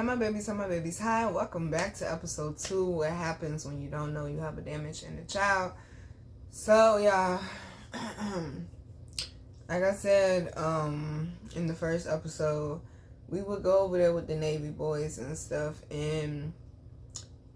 my babies. Hi, welcome back to episode 2. What happens when you don't know you have a damaged inner child? So, y'all, like I said, in the first episode, we would go over there with the Navy boys and stuff, and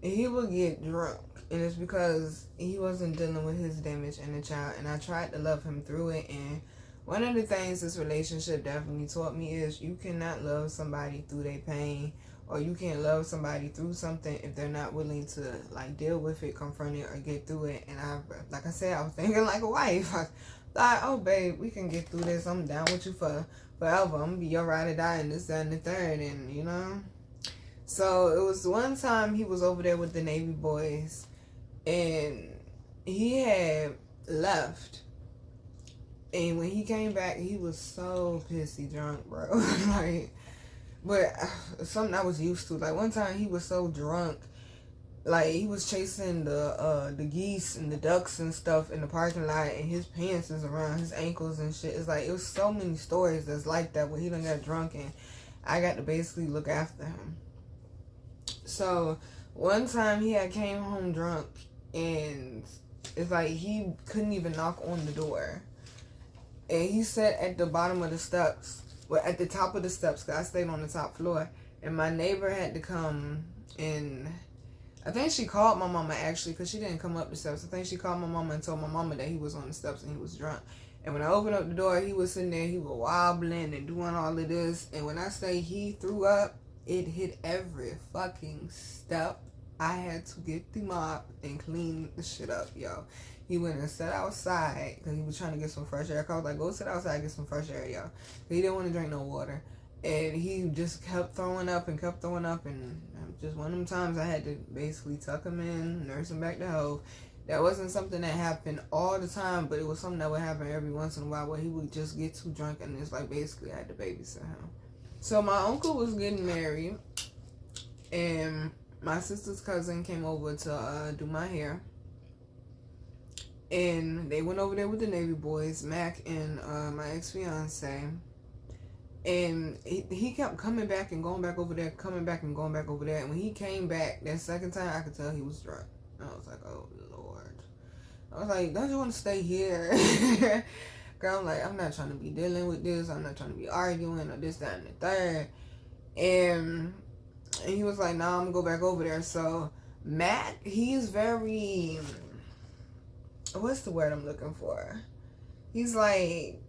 he would get drunk. And it's because he wasn't dealing with his damaged inner child, and I tried to love him through it. And one of the things this relationship definitely taught me is you cannot love somebody through their pain, or you can't love somebody through something if they're not willing to like deal with it, confront it, or get through it. And like I said, I was thinking like a wife. I thought, oh babe, we can get through this. I'm down with you for forever. I'm gonna be your ride or die and this, that, and the third, and you know. So it was one time he was over there with the Navy boys, and he had left. And when he came back, he was so pissy drunk, bro. Like, but something I was used to. Like, one time he was so drunk, like, he was chasing the geese and the ducks and stuff in the parking lot, and his pants is around his ankles and shit. It's like, it was so many stories that's like that where he done got drunk, and I got to basically look after him. So, one time he had came home drunk, and it's like he couldn't even knock on the door. And he sat at the bottom of the steps, well, at the top of the steps, because I stayed on the top floor. And my neighbor had to come, and I think she called my mama, actually, because she didn't come up the steps. I think she called my mama and told my mama that he was on the steps and he was drunk. And when I opened up the door, he was sitting there, he was wobbling and doing all of this. And when I say he threw up, it hit every fucking step. I had to get the mop and clean the shit up, yo. He went and sat outside because he was trying to get some fresh air. I was like, go sit outside and get some fresh air, yo. He didn't want to drink no water. And he just kept throwing up. And just one of them times I had to basically tuck him in, nurse him back to health. That wasn't something that happened all the time, but it was something that would happen every once in a while where he would just get too drunk, and it's like basically I had to babysit him. So my uncle was getting married, and my sister's cousin came over to do my hair. And they went over there with the Navy boys, Mac and my ex-fiance. And he kept coming back and going back over there, coming back and going back over there. And when he came back, that second time, I could tell he was drunk. And I was like, oh, Lord. I was like, don't you want to stay here? Girl, I'm like, I'm not trying to be dealing with this. I'm not trying to be arguing or this, that, and the third. And he was like, nah, I'm going to go back over there. So Mac, he's very... what's the word I'm looking for? He's like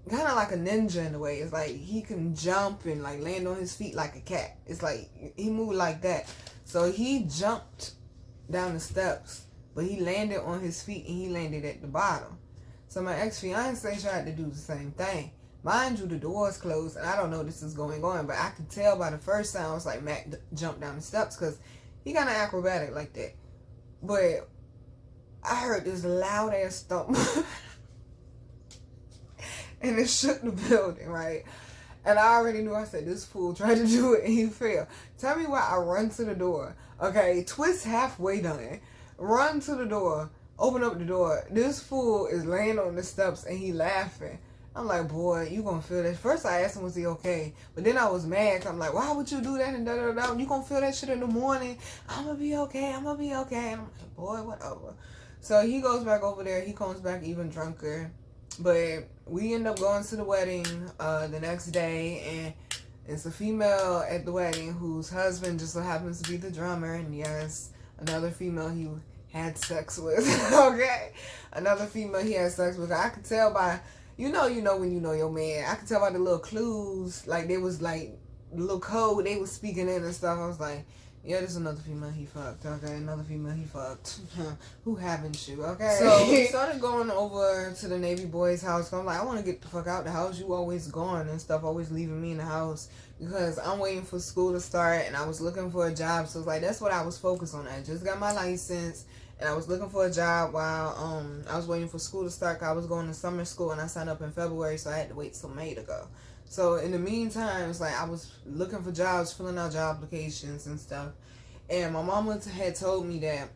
kind of like a ninja in a way. It's like he can jump and like land on his feet like a cat. It's like he moved like that. So he jumped down the steps, but he landed on his feet and he landed at the bottom. So my ex-fiance tried to do the same thing. Mind you, the door's closed and I don't know this is going on, but I could tell by the first sound, it's like Mac jumped down the steps because he kind of acrobatic like that. But I heard this loud ass thump and it shook the building, right? And I already knew. I said, this fool tried to do it and he failed. Tell me why I run to the door. Okay, twist halfway done. Run to the door. Open up the door. This fool is laying on the steps and he laughing. I'm like, boy, you gonna feel that. First I asked him, was he okay? But then I was mad. I'm like, why would you do that? And da-da-da-da. You gonna feel that shit in the morning. I'm gonna be okay. And I'm like, boy, whatever. So he goes back over there. He comes back even drunker. But we end up going to the wedding the next day. And it's a female at the wedding whose husband just so happens to be the drummer. And yes, another female he had sex with. Okay? Another female he had sex with. I could tell by, you know when you know your man. I could tell by the little clues. Like, they was like, the little code they was speaking in and stuff. I was like, yeah, this is another female he fucked, okay? Another female he fucked. Who haven't you, okay? So we started going over to the Navy boys' house. I'm like, I want to get the fuck out the house. You always gone and stuff, always leaving me in the house. Because I'm waiting for school to start and I was looking for a job. So it's like, that's what I was focused on. I just got my license and I was looking for a job while I was waiting for school to start. I was going to summer school and I signed up in February, so I had to wait till May to go. So in the meantime, it's like I was looking for jobs, filling out job applications and stuff. And my mama had told me that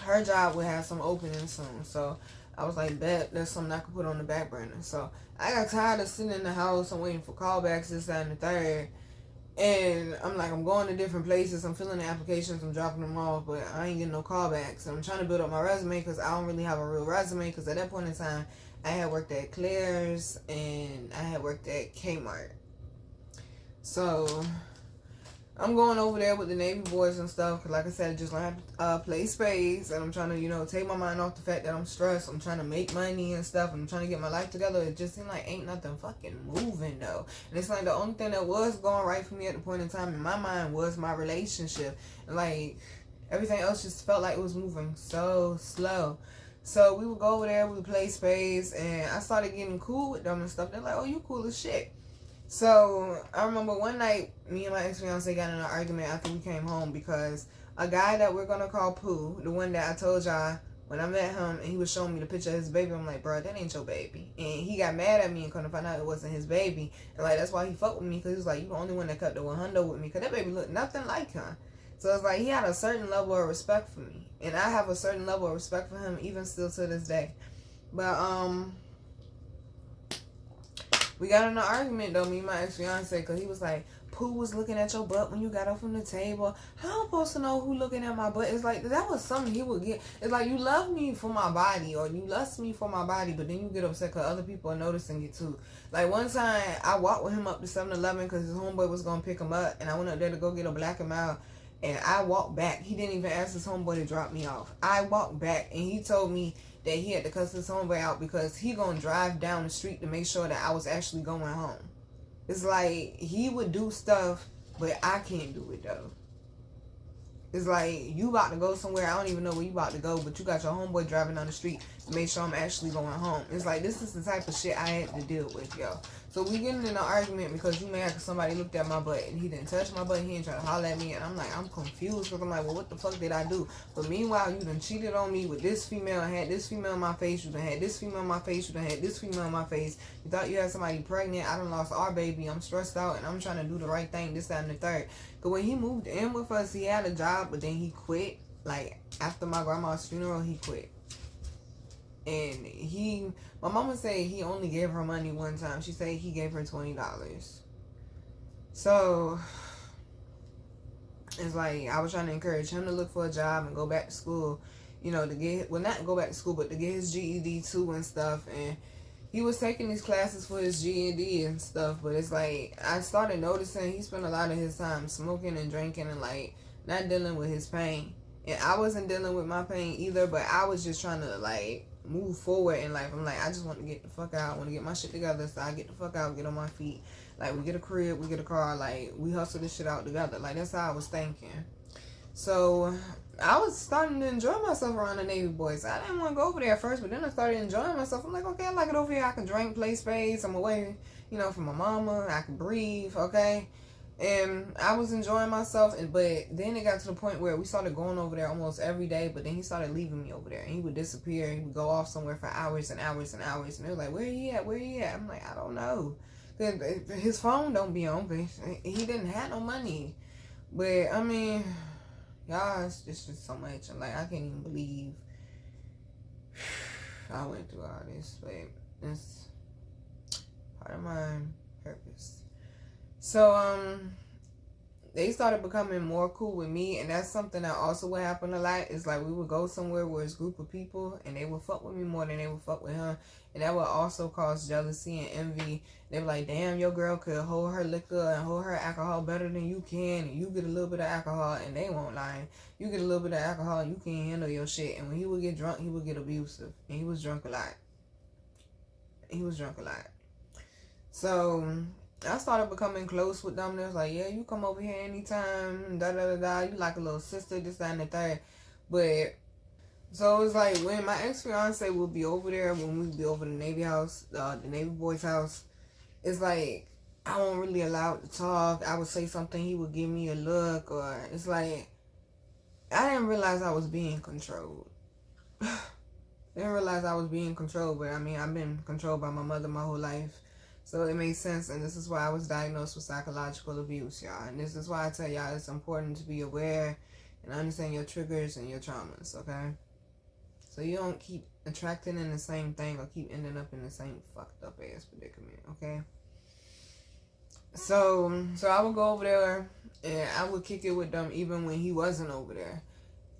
her job would have some openings soon. So I was like, bet, that's something I could put on the back burner. So I got tired of sitting in the house and waiting for callbacks, this, that, and the third. And I'm like, I'm going to different places. I'm filling the applications. I'm dropping them off, but I ain't getting no callbacks. And I'm trying to build up my resume because I don't really have a real resume. Because at that point in time, I had worked at Claire's and I had worked at Kmart. So I'm going over there with the Navy boys and stuff. Because like I said, I just learned how to play spades. And I'm trying to, you know, take my mind off the fact that I'm stressed. I'm trying to make money and stuff. I'm trying to get my life together. It just seemed like ain't nothing fucking moving, though. And it's like the only thing that was going right for me at the point in time in my mind was my relationship. And like everything else just felt like it was moving so slow. So we would go over there, we would play spades. And I started getting cool with them and stuff. They're like, oh, you cool as shit. So I remember one night, me and my ex-fiance got in an argument after we came home because a guy that we're gonna call Pooh, the one that I told y'all when I met him and he was showing me the picture of his baby, I'm like, bro, that ain't your baby. And he got mad at me and couldn't find out it wasn't his baby. And like that's why he fucked with me, because he was like, you the only one that cut the 100 with me, because that baby looked nothing like him. So it's like he had a certain level of respect for me, and I have a certain level of respect for him even still to this day. But we got in an argument though, me and my ex-fiance, because he was like, Pooh was looking at your butt when you got up from the table. How am I supposed to know who looking at my butt? It's like, that was something he would get. It's like, you love me for my body, or you lust me for my body, but then you get upset because other people are noticing it too. Like one time, I walked with him up to 7-Eleven because his homeboy was going to pick him up, and I went up there to go get a Black and Mild, and I walked back. He didn't even ask his homeboy to drop me off. I walked back, and he told me that he had to cuss his homeboy out because he gonna drive down the street to make sure that I was actually going home. It's like he would do stuff, but I can't do it though. It's like you about to go somewhere, I don't even know where you about to go, but you got your homeboy driving down the street to make sure I'm actually going home. It's like this is the type of shit I had to deal with, yo. So we getting in an argument because you mad because somebody looked at my butt and he didn't touch my butt, he ain't trying to holler at me, and I'm like, I'm confused because I'm like, well, what the fuck did I do? But meanwhile, you done cheated on me with this female, had this female in my face, you done had this female in my face, you done had this female in my face, you thought you had somebody pregnant, I done lost our baby, I'm stressed out, and I'm trying to do the right thing, this, that, and the third. Because when he moved in with us, he had a job, but then he quit. Like, after my grandma's funeral, he quit. And my mama said he only gave her money one time. She said he gave her $20. So, it's like, I was trying to encourage him to look for a job and go back to school, you know, to get, well, not go back to school, but to get his GED too and stuff. And he was taking these classes for his GED and stuff, but it's like, I started noticing he spent a lot of his time smoking and drinking and like, not dealing with his pain. And I wasn't dealing with my pain either, but I was just trying to like, move forward in life. I'm like, I just want to get the fuck out. I want to get my shit together, so I get the fuck out, get on my feet. Like, we get a crib, we get a car, like, we hustle this shit out together. Like, that's how I was thinking. So, I was starting to enjoy myself around the Navy boys. I didn't want to go over there at first, but then I started enjoying myself. I'm like, okay, I like it over here. I can drink, play spades. I'm away, you know, from my mama. I can breathe, okay? And I was enjoying myself, but then it got to the point where we started going over there almost every day, but then he started leaving me over there, and he would disappear, he would go off somewhere for hours and hours and hours, and they were like, where he at, where he at? I'm like, I don't know. His phone don't be on, but he didn't have no money. But, I mean, y'all, it's just so much, and like, I can't even believe I went through all this, but it's part of my purpose. So, they started becoming more cool with me, and that's something that also would happen a lot. It's like we would go somewhere where it's a group of people, and they would fuck with me more than they would fuck with him, and that would also cause jealousy and envy. They were like, damn, your girl could hold her liquor and hold her alcohol better than you can, and you get a little bit of alcohol, and they won't lie. You get a little bit of alcohol, and you can't handle your shit, and when he would get drunk, he would get abusive, and he was drunk a lot. So I started becoming close with them. They was like, yeah, you come over here anytime, da-da-da-da. You like a little sister, this, that, and the third. But, so it was like, when my ex-fiance would be over there, when we'd be over the Navy house, the Navy boy's house, it's like, I wasn't really allowed to talk. I would say something, he would give me a look, or it's like, I didn't realize I was being controlled. Didn't realize I was being controlled, but I mean, I've been controlled by my mother my whole life. So it makes sense, and this is why I was diagnosed with psychological abuse, y'all. And this is why I tell y'all it's important to be aware and understand your triggers and your traumas, okay? So you don't keep attracting in the same thing or keep ending up in the same fucked up ass predicament, okay? So I would go over there and I would kick it with them even when he wasn't over there.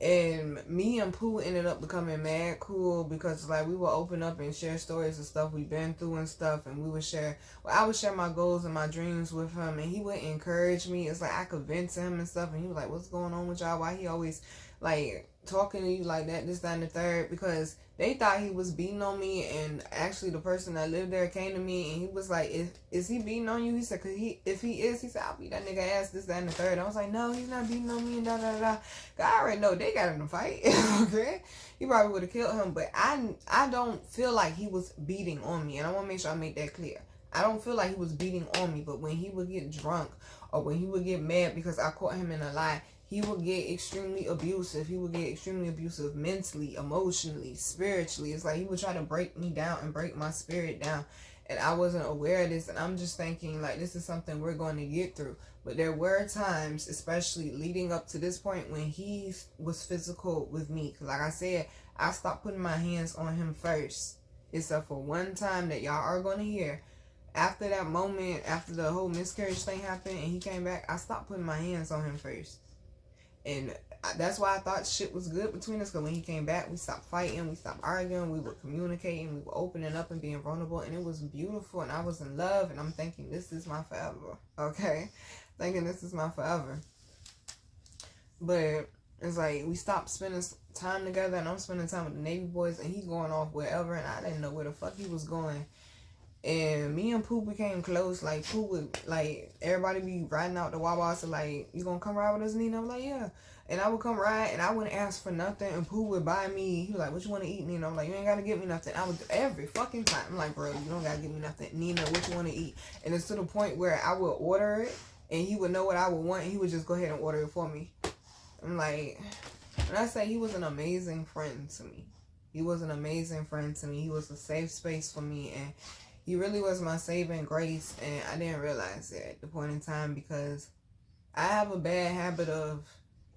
And me and Pooh ended up becoming mad cool because like we would open up and share stories of stuff we've been through and stuff, and we would share, well, I would share my goals and my dreams with him, and he would encourage me. It's like I could vent to him and stuff, and he was like, what's going on with y'all? Why he always like talking to you like that, this, that, and the third? Because they thought he was beating on me, and actually the person that lived there came to me and he was like, is he beating on you? He said, if he is, he said, I'll beat that nigga ass, this, that, and the third. I was like, no, he's not beating on me, and da da da. I already know they got in a fight. Okay, he probably would have killed him, but I don't feel like he was beating on me, and I want to make sure I make that clear. I don't feel like he was beating on me, but when he would get drunk or when he would get mad because I caught him in a lie, he would get extremely abusive. He would get extremely abusive mentally, emotionally, spiritually. It's like he would try to break me down and break my spirit down. And I wasn't aware of this. And I'm just thinking, like, this is something we're going to get through. But there were times, especially leading up to this point, when he was physical with me. Because like I said, I stopped putting my hands on him first. Except for one time that y'all are going to hear. After that moment, after the whole miscarriage thing happened and he came back, I stopped putting my hands on him first. And that's why I thought shit was good between us. Because when he came back, we stopped fighting. We stopped arguing. We were communicating. We were opening up and being vulnerable. And it was beautiful. And I was in love. And I'm thinking, this is my forever. Okay? Thinking this is my forever. But it's like we stopped spending time together. And I'm spending time with the Navy boys. And he's going off wherever. And I didn't know where the fuck he was going. And me and Pooh became close. Like, Pooh would, like, everybody be riding out the Wawa. So, like, you gonna come ride with us, Nina? I'm like, yeah. And I would come ride, and I wouldn't ask for nothing. And Pooh would buy me. He was like, what you want to eat, Nina? I'm like, you ain't got to get me nothing. I would, every fucking time. I'm like, bro, you don't got to get me nothing. Nina, what you want to eat? And it's to the point where I would order it, and he would know what I would want, and he would just go ahead and order it for me. I'm like, when I say he was an amazing friend to me. He was an amazing friend to me. He was a safe space for me, and he really was my saving grace, and I didn't realize it at the point in time because I have a bad habit of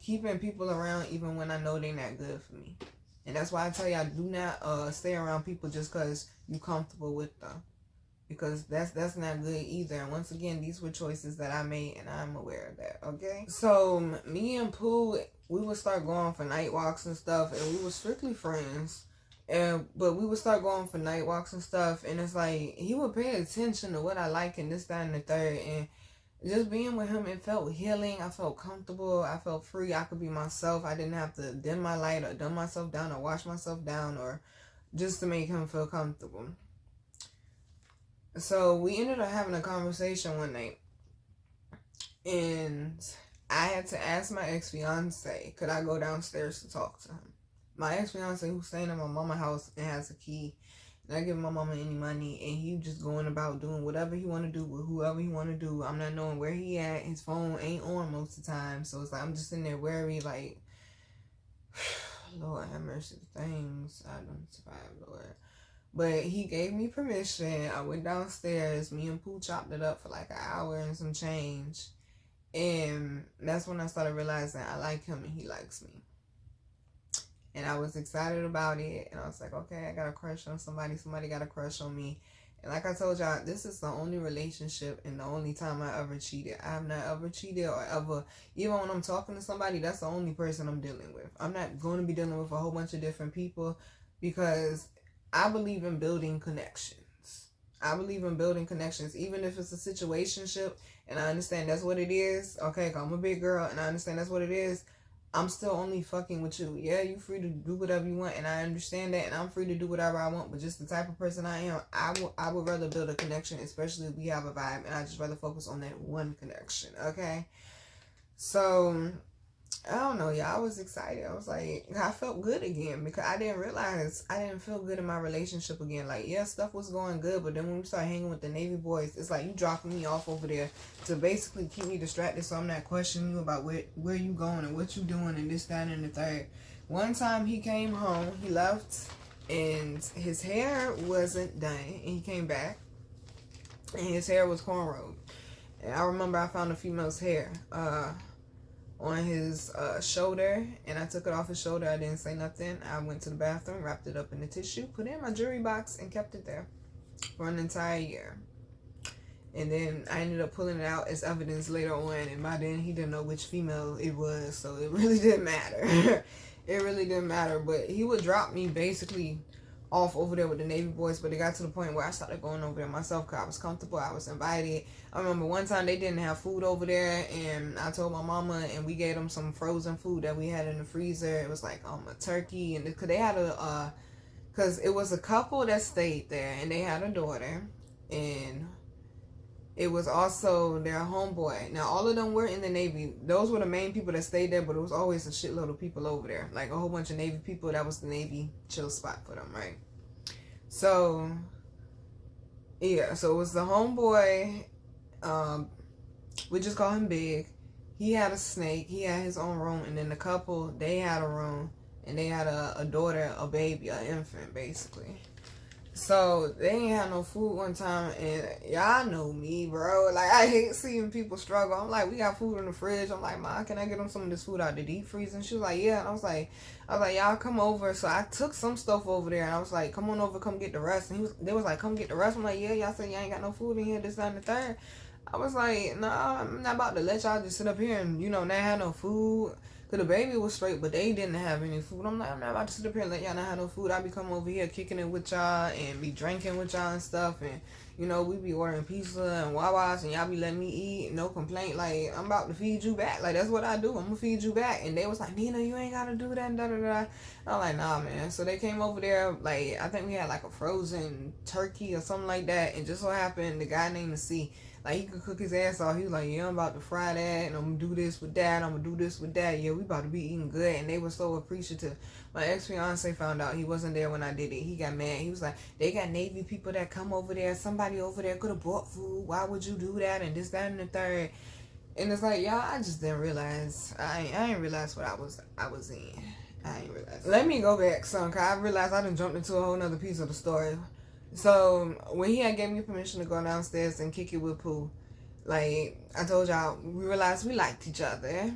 keeping people around even when I know they're not good for me. And that's why I tell y'all, do not stay around people just because you're comfortable with them. Because that's not good either. And once again, these were choices that I made, and I'm aware of that, okay? So me and Pooh, we would start going for night walks and stuff, and we were strictly friends. But we would start going for night walks and stuff, and it's like he would pay attention to what I like and this, that, and the third. And just being with him, it felt healing. I felt comfortable. I felt free. I could be myself. I didn't have to dim my light or dumb myself down or wash myself down or just to make him feel comfortable. So we ended up having a conversation one night, and I had to ask my ex-fiance, could I go downstairs to talk to him? My ex-fiance who's staying at my mama's house and has a key, and I give my mama any money, and he just going about doing whatever he want to do with whoever he want to do. I'm not knowing where he at. His phone ain't on most of the time, so it's like I'm just sitting there worried, like, Lord have mercy, things I don't survive, Lord. But he gave me permission. I went downstairs. Me and Pooh chopped it up for like an hour and some change, and that's when I started realizing I like him and he likes me. And I was excited about it. And I was like, okay, I got a crush on somebody. Somebody got a crush on me. And like I told y'all, this is the only relationship and the only time I ever cheated. I have not ever cheated or ever, even when I'm talking to somebody, that's the only person I'm dealing with. I'm not going to be dealing with a whole bunch of different people because I believe in building connections. I believe in building connections, even if it's a situationship. And I understand that's what it is. Okay, 'cause I'm a big girl and I understand that's what it is. I'm still only fucking with you. Yeah, you free to do whatever you want, and I understand that, and I'm free to do whatever I want, but just the type of person I am, I would rather build a connection, especially if we have a vibe, and I just rather focus on that one connection, okay? So, I don't know, y'all. I was excited. I was like, I felt good again because I didn't realize I didn't feel good in my relationship again. Like, yeah, stuff was going good, but then when we start hanging with the Navy boys, it's like you dropping me off over there to basically keep me distracted so I'm not questioning you about where you going and what you doing and this, that, and the third. One time he came home, he left, and his hair wasn't done, and he came back, and his hair was cornrowed. And I remember I found a female's hair, on his shoulder, and I took it off his shoulder. I didn't say nothing. I went to the bathroom, wrapped it up in the tissue, put it in my jewelry box, and kept it there for an entire year. And then I ended up pulling it out as evidence later on, and by then he didn't know which female it was, so it really didn't matter. It really didn't matter. But he would drop me basically off over there with the Navy boys, but it got to the point where I started going over there myself because I was comfortable, I was invited. I remember one time they didn't have food over there, and I told my mama, and we gave them some frozen food that we had in the freezer. It was like a turkey, and because they had because it was a couple that stayed there, and they had a daughter, and it was also their homeboy. Now, all of them were in the Navy. Those were the main people that stayed there, but it was always a shitload of people over there. Like, a whole bunch of Navy people. That was the Navy chill spot for them, right? So, yeah. So, it was the homeboy. We just call him Big. He had a snake. He had his own room. And then the couple, they had a room. And they had a daughter, a baby, an infant, basically. So, they ain't had no food one time, and y'all know me, bro. Like, I hate seeing people struggle. I'm like, we got food in the fridge. I'm like, Ma, can I get them some of this food out the deep freeze? And she was like, yeah. And I was like, y'all come over. So, I took some stuff over there, and I was like, come on over, come get the rest. And they was like, come get the rest. I'm like, yeah, y'all said y'all ain't got no food in here, this, that, and the third. I was like, nah, I'm not about to let y'all just sit up here and, not have no food. Cause the baby was straight, but they didn't have any food. I'm like, I'm not about to sit up here and let y'all not have no food. I be coming over here kicking it with y'all and be drinking with y'all and stuff. And, we be ordering pizza and Wawa's and y'all be letting me eat. No complaint. Like, I'm about to feed you back. Like, that's what I do. I'm gonna feed you back. And they was like, Nina, you ain't gotta do that and da-da-da. I'm like, nah, man. So they came over there. Like, I think we had like a frozen turkey or something like that. And just so happened, the guy named C, like, he could cook his ass off. He was like, yeah, I'm about to fry that, and I'm going to do this with that, I'm going to do this with that. Yeah, we about to be eating good. And they were so appreciative. My ex-fiance found out he wasn't there when I did it. He got mad. He was like, they got Navy people that come over there. Somebody over there could have bought food. Why would you do that? And this, that, and the third. And it's like, y'all, I just didn't realize. I ain't realize what I was in. I ain't realize. Let me go back, son, because I realized I done jumped into a whole nother piece of the story. So, when he had gave me permission to go downstairs and kick it with Pooh, like, I told y'all, we realized we liked each other.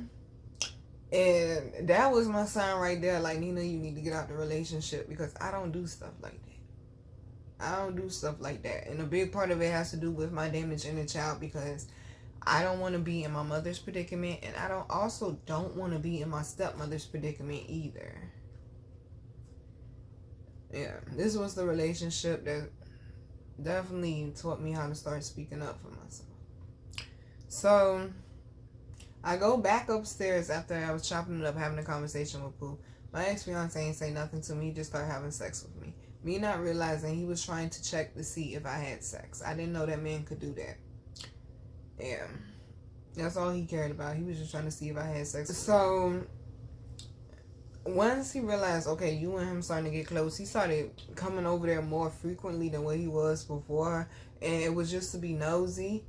And that was my sign right there. Like, Nina, you need to get out the relationship because I don't do stuff like that. I don't do stuff like that. And a big part of it has to do with my damaged inner child because I don't want to be in my mother's predicament. And I don't want to be in my stepmother's predicament either. Yeah, this was the relationship that definitely taught me how to start speaking up for myself. So, I go back upstairs after I was chopping it up, having a conversation with Pooh. My ex-fiance ain't say nothing to me, just started having sex with me. Me not realizing he was trying to check to see if I had sex. I didn't know that man could do that. Yeah, that's all he cared about. He was just trying to see if I had sex. So, once he realized, okay, you and him starting to get close, he started coming over there more frequently than what he was before. And it was just to be nosy.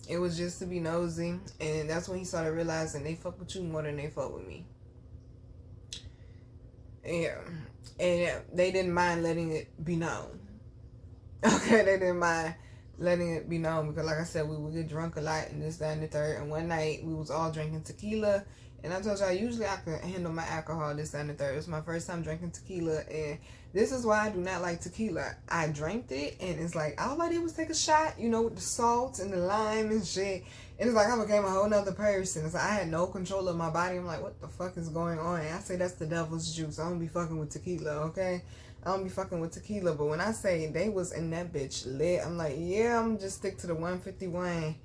It was just to be nosy. And that's when he started realizing they fuck with you more than they fuck with me. Yeah. And they didn't mind letting it be known. Okay, they didn't mind letting it be known. Because like I said, we would get drunk a lot and this, that, and the third. And one night, we was all drinking tequila. And I told y'all, usually I can handle my alcohol, this, that, and the third. It was my first time drinking tequila. And this is why I do not like tequila. I drank it, and it's like, all I did was take a shot, with the salt and the lime and shit. And it's like I became a whole nother person. It's like I had no control of my body. I'm like, what the fuck is going on? And I say that's the devil's juice. I don't be fucking with tequila, okay? I don't be fucking with tequila. But when I say they was in that bitch lit, I'm like, yeah, I'm just stick to the 151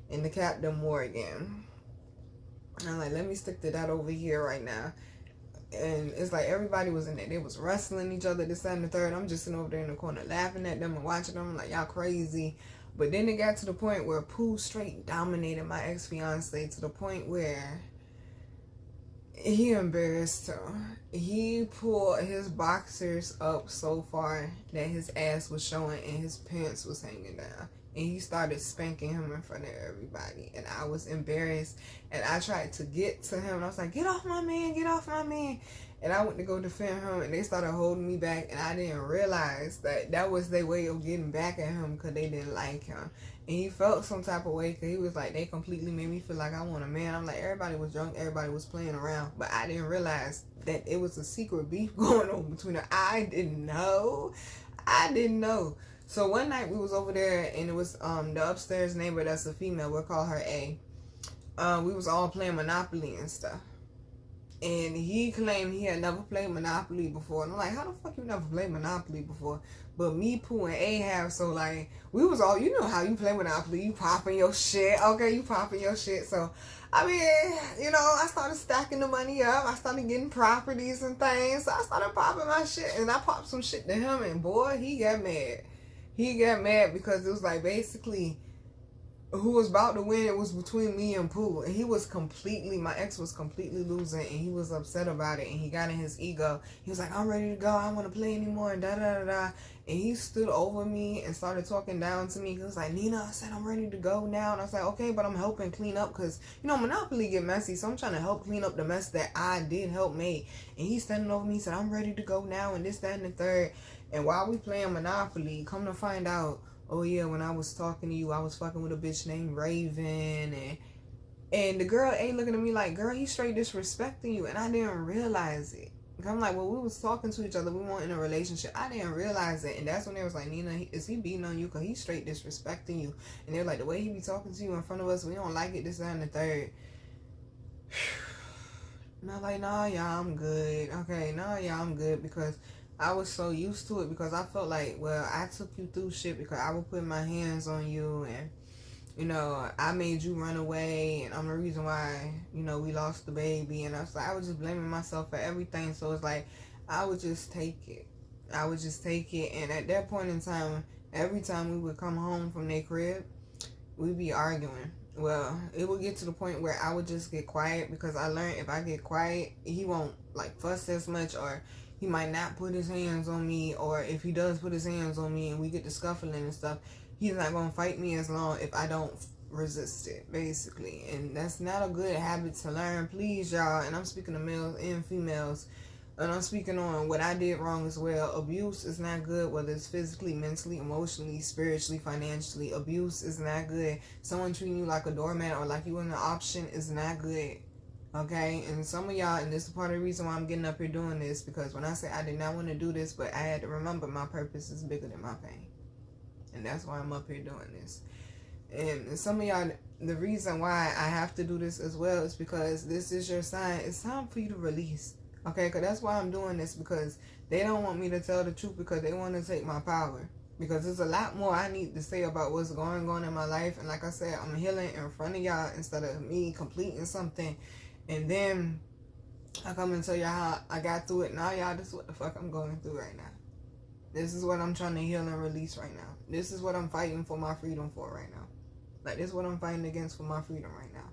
and the Captain Morgan. I'm like, let me stick to that over here right now. And it's like everybody was in there. They was wrestling each other, this, that, and the third. I'm just sitting over there in the corner laughing at them and watching them. I'm like, y'all crazy. But then it got to the point where Pooh straight dominated my ex-fiance to the point where he embarrassed her. He pulled his boxers up so far that his ass was showing and his pants was hanging down. And he started spanking him in front of everybody. And I was embarrassed. And I tried to get to him. And I was like, get off my man, get off my man. And I went to go defend him. And they started holding me back. And I didn't realize that that was their way of getting back at him because they didn't like him. And he felt some type of way because he was like, they completely made me feel like I want a man. I'm like, everybody was drunk. Everybody was playing around. But I didn't realize that it was a secret beef going on between them. I didn't know. So one night we was over there, and it was the upstairs neighbor that's a female. We'll call her A. We was all playing Monopoly and stuff. And he claimed he had never played Monopoly before. And I'm like, how the fuck you never played Monopoly before? But me, Pooh, and A have. So, like, we was all, you know how you play Monopoly. You popping your shit. Okay, you popping your shit. So, I mean, you know, I started stacking the money up. I started getting properties and things. So, I started popping my shit. And I popped some shit to him. And, boy, he got mad. He got mad because it was, like, basically, who was about to win, it was between me and Pooh. And he was completely, my ex was completely losing, and he was upset about it, and he got in his ego. He was like, I'm ready to go, I don't want to play anymore, and da-da-da-da. And he stood over me and started talking down to me. He was like, Nina, I said, I'm ready to go now. And I was like, okay, but I'm helping clean up, because, you know, Monopoly get messy, so I'm trying to help clean up the mess that I did help make. And he's standing over me, he said, I'm ready to go now, and this, that, and the third. And while we playing Monopoly, come to find out, oh yeah, when I was talking to you, I was fucking with a bitch named Raven, and the girl ain't looking at me like, girl, he's straight disrespecting you, and I didn't realize it. I'm like, well, we was talking to each other, we weren't in a relationship. I didn't realize it, and that's when they was like, Nina, is he beating on you? Cause he's straight disrespecting you. And they're like, the way he be talking to you in front of us, we don't like it. This, that, and the third. And I'm like, nah, y'all, I'm good. Okay, nah, y'all, I'm good, because I was so used to it, because I felt like, well, I took you through shit because I would put my hands on you, and, you know, I made you run away, and I'm the reason why, you know, we lost the baby. And I was like, I was just blaming myself for everything. So it's like, I would just take it. I would just take it. And at that point in time, every time we would come home from their crib, we'd be arguing. Well, it would get to the point where I would just get quiet, because I learned if I get quiet, he won't, like, fuss as much, or he might not put his hands on me, or if he does put his hands on me and we get to scuffling and stuff, he's not going to fight me as long if I don't resist it, basically. And that's not a good habit to learn, please, y'all. And I'm speaking to males and females, and I'm speaking on what I did wrong as well. Abuse is not good, whether it's physically, mentally, emotionally, spiritually, financially. Abuse is not good. Someone treating you like a doormat or like you in an option is not good. Okay, and some of y'all, and this is part of the reason why I'm getting up here doing this, because when I say I did not want to do this, but I had to remember my purpose is bigger than my pain. And that's why I'm up here doing this. And some of y'all, the reason why I have to do this as well is because this is your sign. It's time for you to release. Okay, because that's why I'm doing this, because they don't want me to tell the truth, because they want to take my power. Because there's a lot more I need to say about what's going on in my life. And like I said, I'm healing in front of y'all instead of me completing something. And then I come and tell y'all how I got through it. Now y'all, this is what the fuck I'm going through right now. This is what I'm trying to heal and release right now. This is what I'm fighting for my freedom for right now. Like, this is what I'm fighting against for my freedom right now.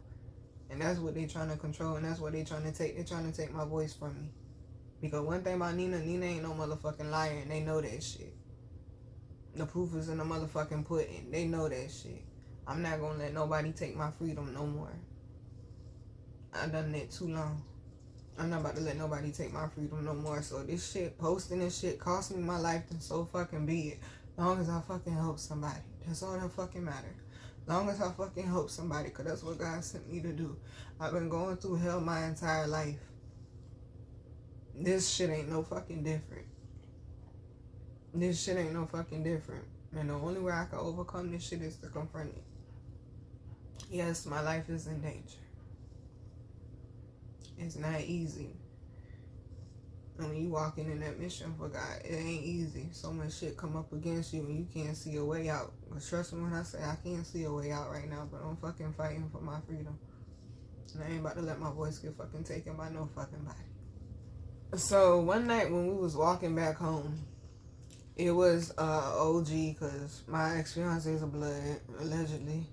And that's what they're trying to control, and that's what they're trying to take. They're trying to take my voice from me. Because one thing about Nina ain't no motherfucking liar, and they know that shit. The proof is in the motherfucking pudding. They know that shit. I'm not gonna let nobody take my freedom no more. I done that too long. I'm not about to let nobody take my freedom no more. So this shit, posting this shit, cost me my life, then so fucking be it. Long as I fucking help somebody. That's all that fucking matters. Long as I fucking help somebody, because that's what God sent me to do. I've been going through hell my entire life. This shit ain't no fucking different. This shit ain't no fucking different. And the only way I can overcome this shit is to confront it. Yes, my life is in danger. It's not easy. And when you walking in that mission for God, it ain't easy. So much shit come up against you and you can't see a way out. But trust me when I say I can't see a way out right now, but I'm fucking fighting for my freedom. And I ain't about to let my voice get fucking taken by no fucking body. So one night when we was walking back home, it was OG, because my ex-fiance is a blood, allegedly.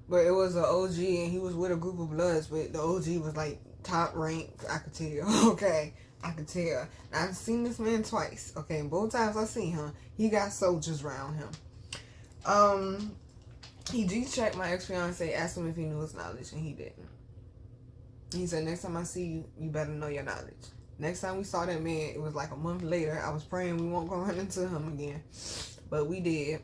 But it was an OG, and he was with a group of bloods, but the OG was like top ranked. I could tell. Okay, I could tell. I've seen this man twice. Okay, both times I seen him, he got soldiers around him. He G-checked my ex-fiance, asked him if he knew his knowledge, and he didn't. He said, next time I see you, you better know your knowledge. Next time we saw that man, it was like a month later. I was praying we won't go run into him again, but we did.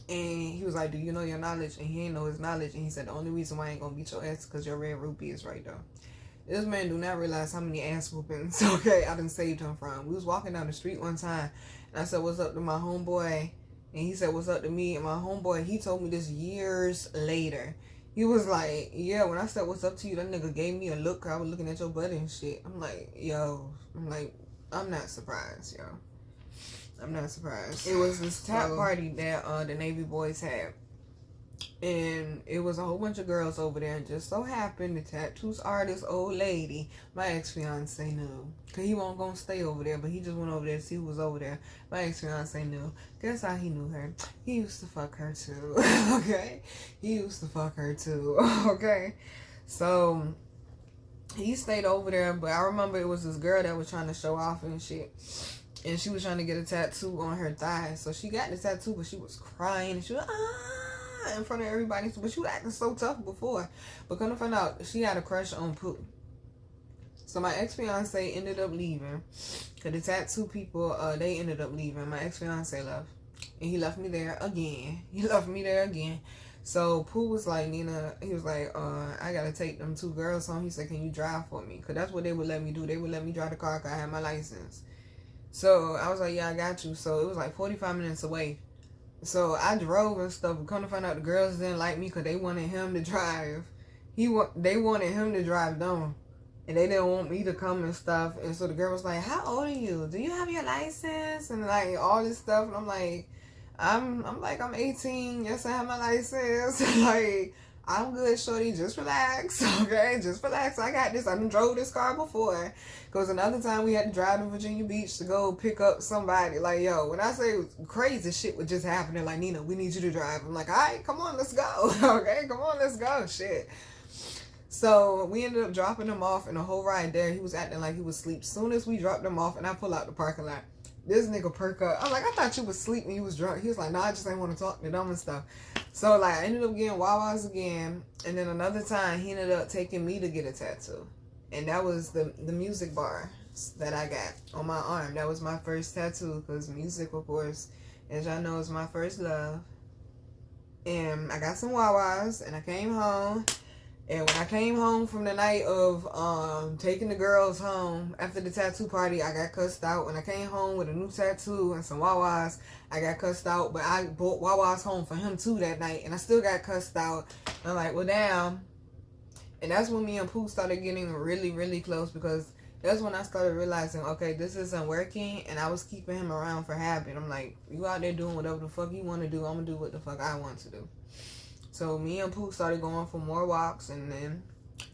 And he was like, do you know your knowledge? And he ain't know his knowledge. And he said, the only reason why I ain't gonna beat your ass is because your red rupee is right there. This man do not realize how many ass whoopings, okay, I done saved him from. We was walking down the street one time, and I said, what's up to my homeboy? And he said, what's up to me? And my homeboy, he told me this years later. He was like, yeah, when I said, what's up to you, that nigga gave me a look. I was looking at your butt and shit. I'm like, yo. I'm like, I'm not surprised, yo. I'm not surprised. It was this tap party that the Navy boys had. And it was a whole bunch of girls over there, and just so happened the tattoos artist old lady, my ex-fiance knew. Cause he wasn't gonna stay over there, but he just went over there to see who was over there. My ex-fiance knew. Guess how he knew her? He used to fuck her too. Okay? He used to fuck her too. Okay? So he stayed over there, but I remember it was this girl that was trying to show off and shit. And she was trying to get a tattoo on her thigh. So she got the tattoo, but she was crying and she was in front of everybody, but she was acting so tough before. But come to find out, she had a crush on Pooh. So my ex-fiance ended up leaving, cause the tattoo people, they ended up leaving. My ex-fiance left, and he left me there again. So Pooh was like, Nina, he was like, I gotta take them 2 girls home. He said, can you drive for me? Cause that's what they would let me do. They would let me drive the car, cause I had my license. So I was like, yeah, I got you. So it was like 45 minutes away. So I drove and stuff, but come to find out the girls didn't like me because they wanted him to drive. They wanted him to drive them, and they didn't want me to come and stuff. And so the girl was like, how old are you? Do you have your license? And like all this stuff. And I'm like, I'm 18. Yes, I have my license. Like, I'm good, shorty. Just relax, okay? Just relax. I got this. I done drove this car before. Because another time we had to drive to Virginia Beach to go pick up somebody. Like, yo, when I say crazy shit was just happening, like, Nina, we need you to drive. I'm like, all right, come on, let's go. Okay, come on, let's go. Shit. So we ended up dropping him off, and the whole ride there, he was acting like he was asleep. Soon as we dropped him off, and I pull out the parking lot, this nigga perk up. I'm like, I thought you was asleep when you was drunk. He was like, nah, I just ain't want to talk to them and stuff. So, like, I ended up getting Wawa's again. And then another time, he ended up taking me to get a tattoo. And that was the music bar that I got on my arm. That was my first tattoo. Because music, of course, as y'all know, is my first love. And I got some Wawa's. And I came home. And when I came home from the night of taking the girls home after the tattoo party, I got cussed out. When I came home with a new tattoo and some Wawa's, I got cussed out. But I bought Wawa's home for him too that night, and I still got cussed out. I'm like, well, damn. And that's when me and Pooh started getting really, really close, because that's when I started realizing, okay, this isn't working, and I was keeping him around for habit. I'm like, you out there doing whatever the fuck you want to do, I'm going to do what the fuck I want to do. So me and Pooh started going for more walks, and then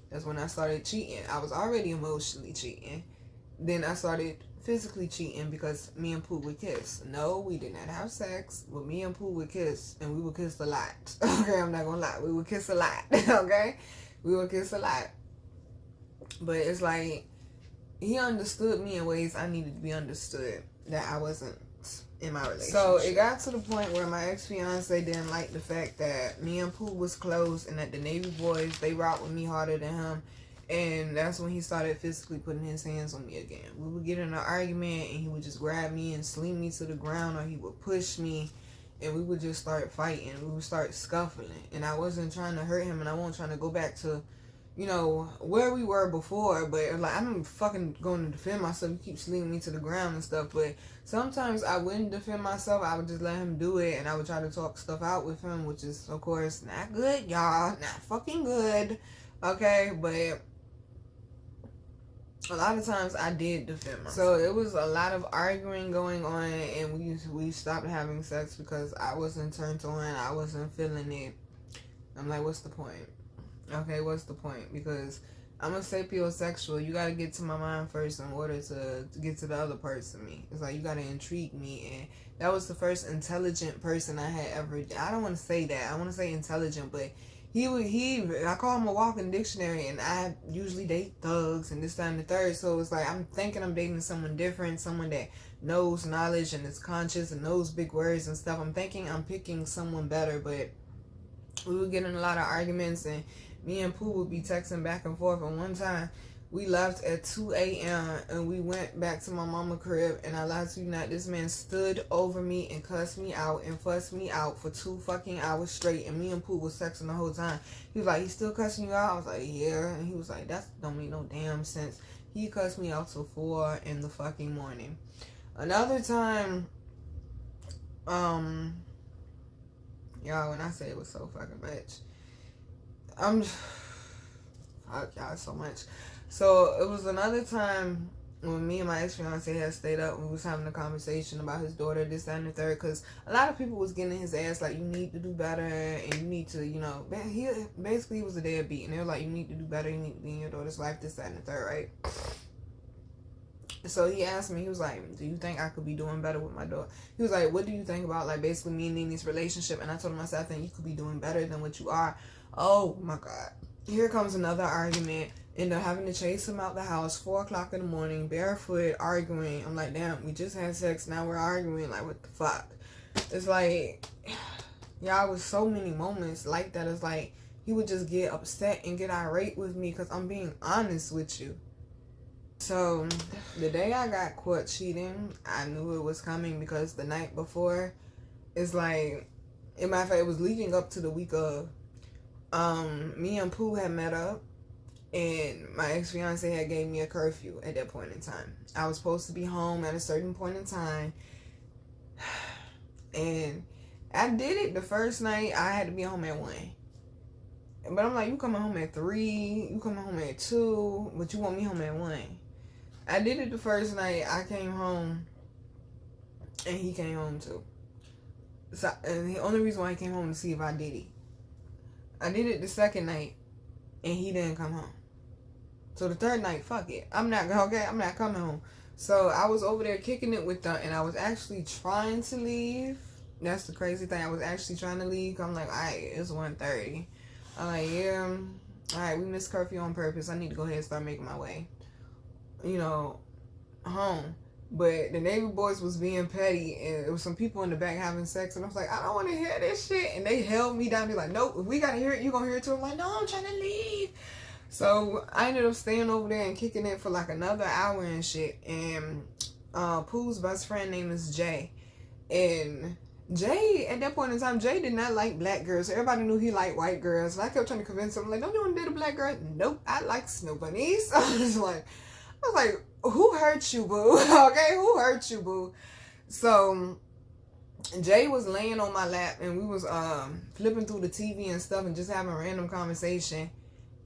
that's when I started cheating. I was already emotionally cheating. Then I started physically cheating because me and Pooh would kiss. No, we did not have sex, but me and Pooh would kiss, and we would kiss a lot. Okay, I'm not gonna lie. We would kiss a lot. Okay? We would kiss a lot. But it's like, he understood me in ways I needed to be understood that I wasn't in my relationship. So it got to the point where my ex-fiance didn't like the fact that me and Pooh was close, and that the Navy boys, they rocked with me harder than him. And that's when he started physically putting his hands on me again. We would get in an argument, and he would just grab me and sling me to the ground, or he would push me, and we would just start fighting. We would start scuffling. And I wasn't trying to hurt him, and I wasn't trying to go back to, you know, where we were before. But like, I'm fucking going to defend myself. You keep slinging me to the ground and stuff. But sometimes I wouldn't defend myself. I would just let him do it, and I would try to talk stuff out with him, which is, of course, not good, y'all. Not fucking good. Okay? But a lot of times I did defend myself. So it was a lot of arguing going on, and we stopped having sex because I wasn't turned on. I wasn't feeling it. I'm like, what's the point? Okay, what's the point? Because I'm a sapiosexual. You gotta get to my mind first in order to get to the other parts of me. It's like, you gotta intrigue me. And that was the first intelligent person I had ever. I don't want to say that. I want to say intelligent, but I call him a walking dictionary, and I usually date thugs and this, that, and the third. So it's like, I'm thinking I'm dating someone different, someone that knows knowledge and is conscious and knows big words and stuff. I'm thinking I'm picking someone better, but we would get in a lot of arguments, and me and Pooh would be texting back and forth. And one time, We left at 2 a.m. and we went back to my mama crib, and I lied to you not, this man stood over me and cussed me out and fussed me out for 2 fucking hours straight, and me and Pooh was sexing the whole time. He was like, he still cussing you out? I was like, yeah. And he was like, that don't make no damn sense. He cussed me out till 4 in the fucking morning. Another time, y'all, when I say it was so fucking much, fuck y'all so much. So it was another time when me and my ex-fiance had stayed up. We was having a conversation about his daughter, this, that, and the third, because a lot of people was getting his ass like, you need to do better, and you need to, you know, he basically was a deadbeat, and they were like, you need to do better, you need to be in your daughter's life, this, that, and the third, right? So he asked me, he was like, do you think I could be doing better with my daughter? He was like, what do you think about, like, basically me and Nini's relationship? And I told him, I said, I think you could be doing better than what you are. Oh my God. Here comes another argument. End up having to chase him out the house, 4 o'clock in the morning, barefoot, arguing. I'm like, damn, we just had sex, now we're arguing. Like, what the fuck? It's like, y'all, with so many moments like that. It's like, he would just get upset and get irate with me because I'm being honest with you. So, the day I got caught cheating, I knew it was coming because the night before, it's like, in matter of fact, it was leading up to the week of, me and Pooh had met up, and my ex-fiance had gave me a curfew at that point in time. I was supposed to be home at a certain point in time, and I did it the first night. I had to be home at 1. But I'm like, you coming home at 3, you coming home at 2, but you want me home at 1. I did it the first night. I came home, and he came home too. So, and the only reason why he came home to see if I did it. I did it the second night, and he didn't come home. So the third night, fuck it. I'm not coming home. So I was over there kicking it with them, and I was actually trying to leave. That's the crazy thing. I was actually trying to leave. I'm like, alright, it's 1:30. I'm like, yeah, alright, we missed curfew on purpose. I need to go ahead and start making my way, you know, home. But the Navy boys was being petty, and there was some people in the back having sex, and I was like, I don't want to hear this shit. And they held me down. Be like, nope, if we gotta hear it, you gonna hear it too. I'm like, no, I'm trying to leave. So I ended up staying over there and kicking it for like another hour and shit. And Pooh's best friend name is Jay, and Jay, at that point in time, Jay did not like black girls. Everybody knew he liked white girls. And I kept trying to convince him, like, don't you want to date a black girl? Nope, I like snow bunnies. I was like, who hurt you, boo? Okay, who hurt you, boo? So Jay was laying on my lap, and we was flipping through the TV and stuff and just having a random conversation.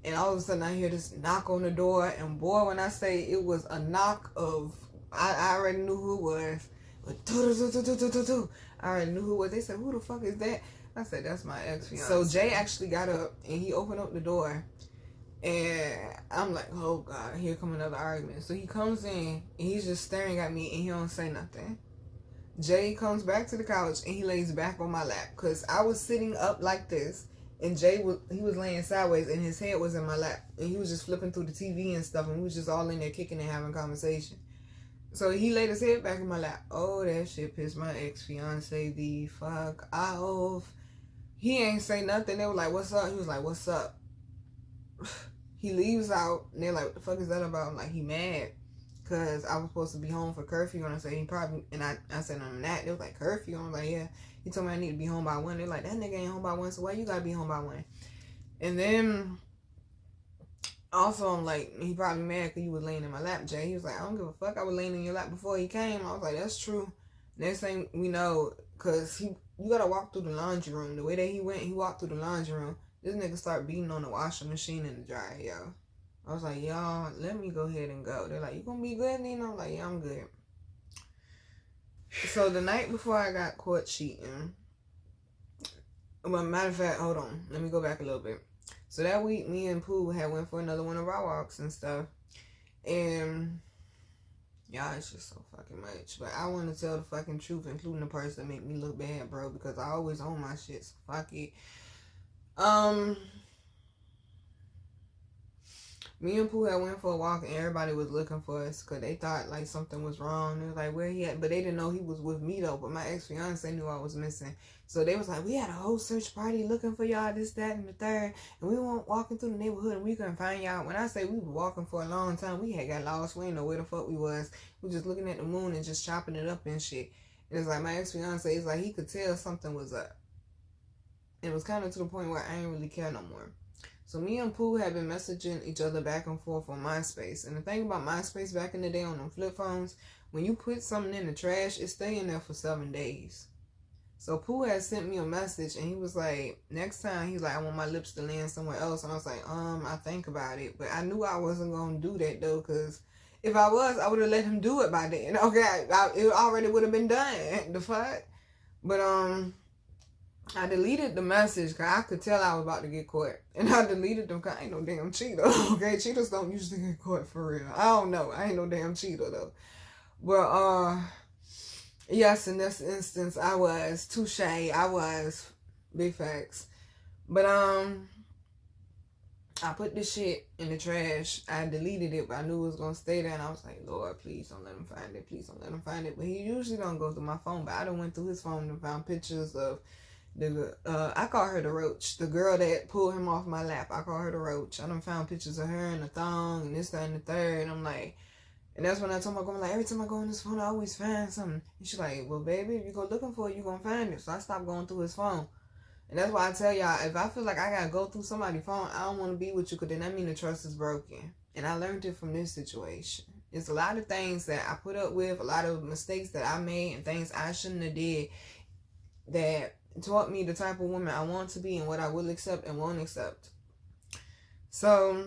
And all of a sudden I hear this knock on the door, and boy, when I say it was a knock of, I already knew who it was. I already knew who it was. They said, who the fuck is that? I said, that's my ex-fiance. So Jay actually got up, and he opened up the door. And I'm like, oh God, here come another argument. So he comes in, and he's just staring at me, and he don't say nothing. Jay comes back to the couch, and he lays back on my lap. Because I was sitting up like this, and Jay was laying sideways, and his head was in my lap. And he was just flipping through the TV and stuff, and we was just all in there kicking and having conversation. So he laid his head back in my lap. Oh, that shit pissed my ex-fiance the fuck off. He ain't say nothing. They were like, what's up? He was like, what's up? He leaves out, and they're like, what the fuck is that about? I'm like, he mad because I was supposed to be home for curfew. And I said, he probably, and I said, I'm not. They was like, curfew? I'm like, yeah. He told me I need to be home by 1. They're like, that nigga ain't home by 1, so why you gotta be home by 1? And then also, I'm like, he probably mad because you was laying in my lap, Jay. He was like, I don't give a fuck. I was laying in your lap before he came. I was like, that's true. Next thing we know, because you gotta walk through the laundry room. The way that he went, he walked through the laundry room. This nigga started beating on the washing machine and the dryer, yo. I was like, y'all, let me go ahead and go. They're like, you gonna be good, Nina? I'm like, yeah, I'm good. So the night before I got caught cheating, well, matter of fact, hold on. Let me go back a little bit. So that week, me and Pooh had went for another one of our walks and stuff. And y'all, it's just so fucking much. But I want to tell the fucking truth, including the parts that make me look bad, bro. Because I always own my shit, so fuck it. Me and Pooh had went for a walk, and everybody was looking for us because they thought like something was wrong. They was like, where he at? But they didn't know he was with me though. But my ex-fiance knew I was missing. So they was like, we had a whole search party looking for y'all, this, that, and the third. And we went walking through the neighborhood and we couldn't find y'all. When I say we were walking for a long time, we had got lost. We didn't know where the fuck we was. We was just looking at the moon and just chopping it up and shit. And it's like my ex-fiance is like, he could tell something was up. And it was kind of to the point where I ain't really care no more. So me and Pooh have been messaging each other back and forth on MySpace. And the thing about MySpace back in the day on them flip phones, when you put something in the trash, it stay in there for 7 days. So Pooh had sent me a message and he was like, next time, he's like, I want my lips to land somewhere else. And I was like, I think about it. But I knew I wasn't going to do that though, because if I was, I would have let him do it by then. Okay, it already would have been done. The fuck? But I deleted the message because I could tell I was about to get caught. And I deleted them because I ain't no damn cheater. Okay, cheaters don't usually get caught for real. I don't know. I ain't no damn cheater though. But yes, in this instance, I was touche. I was big facts. But I put this shit in the trash. I deleted it, but I knew it was gonna stay there. And I was like, Lord, please don't let him find it. Please don't let him find it. But he usually don't go through my phone. But I done went through his phone and found pictures of I call her the roach. The girl that pulled him off my lap. I call her the roach. I done found pictures of her in the thong and this, that, and the third. And I'm like, and that's when I told my girl, like, every time I go on this phone, I always find something. And she's like, well, baby, if you go looking for it, you're going to find it. So I stopped going through his phone. And that's why I tell y'all, if I feel like I got to go through somebody's phone, I don't want to be with you because then that means the trust is broken. And I learned it from this situation. It's a lot of things that I put up with, a lot of mistakes that I made and things I shouldn't have did that taught me the type of woman I want to be and what I will accept and won't accept. So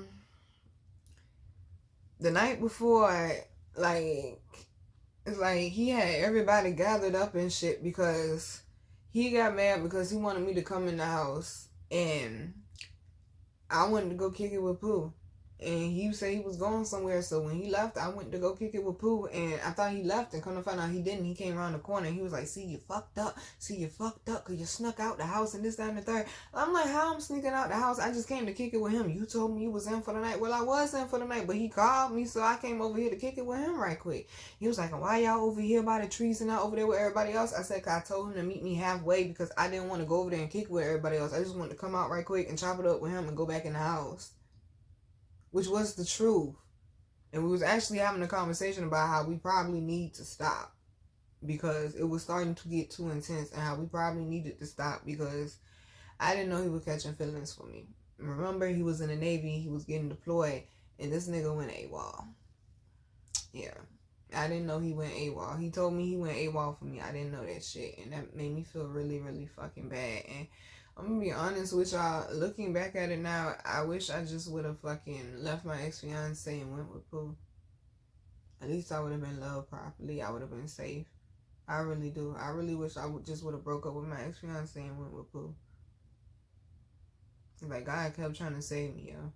the night before, like, it's like he had everybody gathered up and shit because he got mad because he wanted me to come in the house and I wanted to go kick it with Pooh. And he said he was going somewhere, so when he left, I went to go kick it with Pooh, and I thought he left, and come to find out he didn't. He came around the corner, and he was like, see, you fucked up, because you snuck out the house, and this, that, and the third. I'm like, how I'm sneaking out the house? I just came to kick it with him. You told me you was in for the night. Well, I was in for the night, but he called me, so I came over here to kick it with him right quick. He was like, why y'all over here by the trees and not over there with everybody else? I said, 'cause I told him to meet me halfway, because I didn't want to go over there and kick it with everybody else. I just wanted to come out right quick and chop it up with him and go back in the house. Which was the truth. And we was actually having a conversation about how we probably need to stop because it was starting to get too intense, and how we probably needed to stop because I didn't know he was catching feelings for me. Remember, he was in the Navy, he was getting deployed, and this nigga went AWOL. Yeah. I didn't know he went AWOL. He told me he went AWOL for me. I didn't know that shit. And that made me feel really, really fucking bad. And I'm gonna be honest with y'all, looking back at it now, I wish I just would have fucking left my ex-fiance and went with Pooh. At least I would have been loved properly. I would have been safe. I really do. I really wish I would have broke up with my ex-fiance and went with Pooh. Like, God kept trying to save me, yo.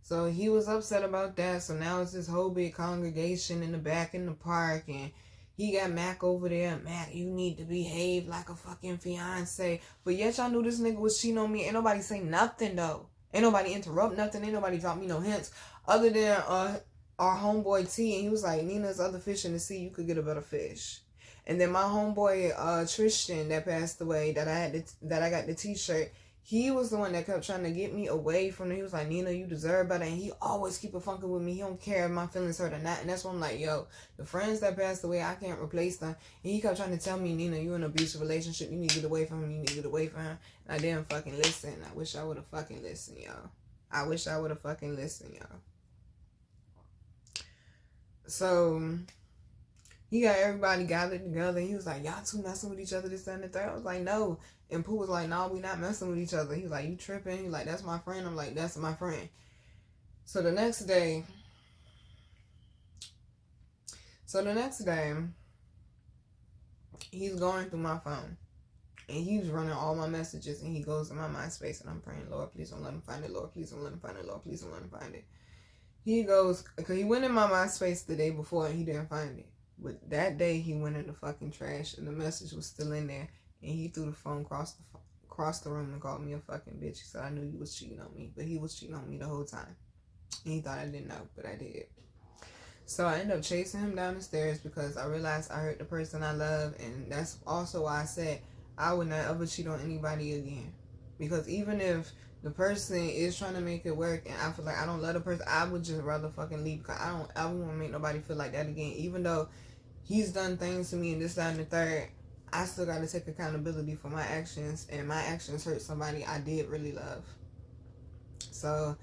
So he was upset about that. So now it's this whole big congregation in the back in the park, and he got Mac over there. Mac, you need to behave like a fucking fiance. But yet y'all knew this nigga was cheating on me. Ain't nobody say nothing, though. Ain't nobody interrupt nothing. Ain't nobody drop me no hints. Other than our homeboy T. And he was like, Nina's other fish in the sea. You could get a better fish. And then my homeboy Tristan that passed away, that I got the t-shirt. He was the one that kept trying to get me away from it. He was like, Nina, you deserve better. And he always keep it funky with me. He don't care if my feelings hurt or not. And that's why I'm like, yo, the friends that passed away, I can't replace them. And he kept trying to tell me, Nina, you in an abusive relationship. You need to get away from him. You need to get away from him. And I didn't fucking listen. I wish I would have fucking listened, y'all. I wish I would have fucking listened, y'all. So he got everybody gathered together. He was like, y'all two messing with each other, this, that, and the third. I was like, no. And Pooh was like, no, we not messing with each other. He was like, you tripping? He was like, that's my friend. I'm like, that's my friend. So the next day, he's going through my phone. And he's running all my messages. And he goes to my MySpace. And I'm praying, Lord, please don't let him find it. Lord, please don't let him find it. Lord, please don't let him find it. He goes, because he went in my MySpace the day before and he didn't find it. But that day, he went in the fucking trash. And the message was still in there. And he threw the phone across the room and called me a fucking bitch. He said, I knew you was cheating on me. But he was cheating on me the whole time. He thought I didn't know, but I did. So I ended up chasing him down the stairs because I realized I hurt the person I love. And that's also why I said I would not ever cheat on anybody again. Because even if the person is trying to make it work and I feel like I don't love the person, I would just rather fucking leave, because I don't ever want to make nobody feel like that again. Even though he's done things to me and this, that, and the third, I still got to take accountability for my actions, and my actions hurt somebody I did really love. So,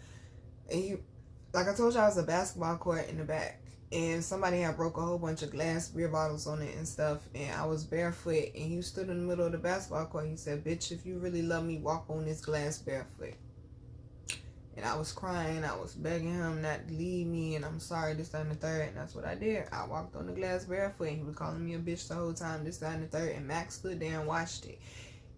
like I told y'all, it was a basketball court in the back, and somebody had broke a whole bunch of glass beer bottles on it and stuff, and I was barefoot, and he stood in the middle of the basketball court. He said, "Bitch, if you really love me, walk on this glass barefoot." And I was crying. I was begging him not to leave me, and I'm sorry, this, that, and the third. And that's what I did. I walked on the glass barefoot, and he was calling me a bitch the whole time, this, that, and the third. And Max stood there and watched it.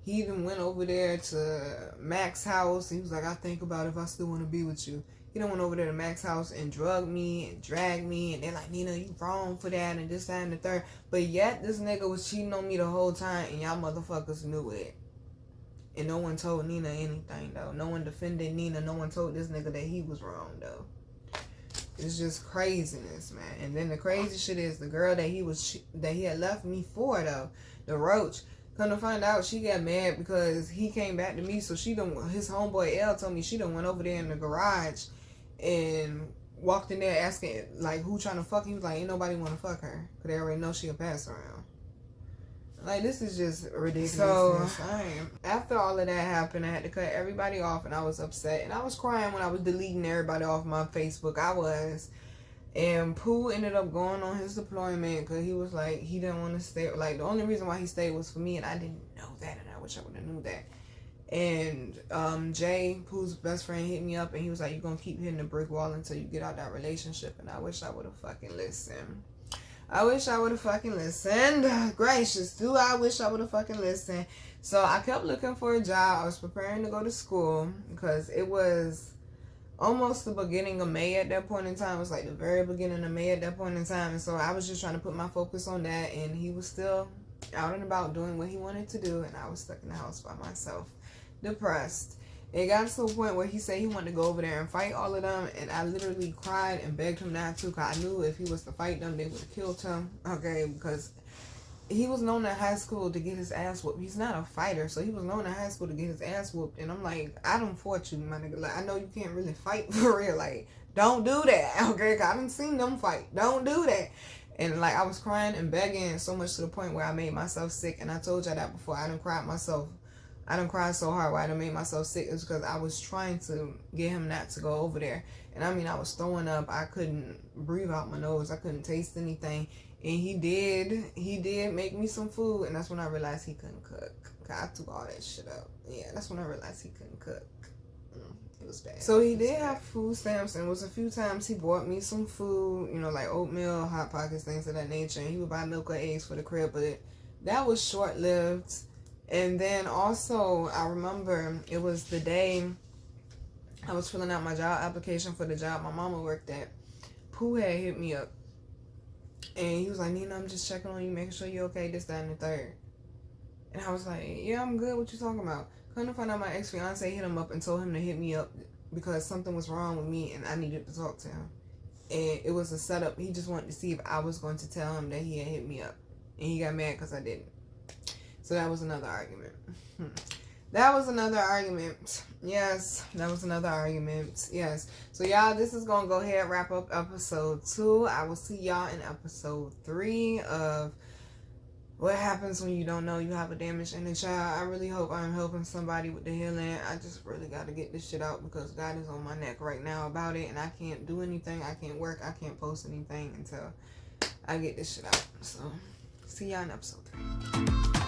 He even went over there to Max's house. He was like, "I think about if I still want to be with you." He done went over there to Max's house and drugged me and dragged me. And they're like, "Nina, you wrong for that," and this, that, and the third. But yet, this nigga was cheating on me the whole time, and y'all motherfuckers knew it. And no one told Nina anything, though. No one defended Nina. No one told this nigga that he was wrong, though. It's just craziness, man. And then the crazy shit is the girl that he had left me for, though, the roach. Come to find out, she got mad because he came back to me. So his homeboy L told me she done went over there in the garage and walked in there asking, like, who trying to fuck? He was like, ain't nobody want to fuck her, because they already know she a pass around. Like, this is just ridiculous. So, after all of that happened, I had to cut everybody off, and I was upset. And I was crying when I was deleting everybody off my Facebook. I was. And Pooh ended up going on his deployment because he was like, he didn't want to stay. Like, the only reason why he stayed was for me, and I didn't know that, and I wish I would have knew that. And Jay, Pooh's best friend, hit me up, and he was like, "You're going to keep hitting the brick wall until you get out that relationship." And I wish I would have fucking listened. I wish I would have fucking listened. Gracious, do I wish I would have fucking listened. So I kept looking for a job. I was preparing to go to school because it was almost the beginning of May at that point in time. It was like the very beginning of May at that point in time. And so I was just trying to put my focus on that. And he was still out and about doing what he wanted to do. And I was stuck in the house by myself, depressed. It got to a point where he said he wanted to go over there and fight all of them. And I literally cried and begged him not to, because I knew if he was to fight them, they would have killed him. Okay, because he was known in high school to get his ass whooped. He's not a fighter, so he was known in high school to get his ass whooped. And I'm like, I don't fought you, my nigga. Like, I know you can't really fight for real. Like, don't do that, okay? Cause I done seen them fight. Don't do that. And like, I was crying and begging so much to the point where I made myself sick. And I told y'all that before. I done cried myself. I done cried so hard where I done made myself sick. It was because I was trying to get him not to go over there. And I mean, I was throwing up. I couldn't breathe out my nose. I couldn't taste anything. And he did make me some food. And that's when I realized he couldn't cook. I took all that shit up. Yeah, that's when I realized he couldn't cook. It was bad. So he did have food stamps, and it was a few times he bought me some food, you know, like oatmeal, Hot Pockets, things of that nature. And he would buy milk or eggs for the crib, but that was short-lived. And then also, I remember it was the day I was filling out my job application for the job my mama worked at. Pooh had hit me up. And he was like, "Nina, I'm just checking on you, making sure you're okay, this, that, and the third." And I was like, "Yeah, I'm good. What you talking about?" Come to find out, my ex-fiance hit him up and told him to hit me up because something was wrong with me and I needed to talk to him. And it was a setup. He just wanted to see if I was going to tell him that he had hit me up. And he got mad because I didn't. So that was another argument. That was another argument. Yes, that was another argument. Yes. So, y'all, this is going to go ahead and wrap up episode 2. I will see y'all in episode 3 of what happens when you don't know you have a damaged inner child. I really hope I'm helping somebody with the healing. I just really got to get this shit out because God is on my neck right now about it. And I can't do anything. I can't work. I can't post anything until I get this shit out. So, see y'all in episode 3.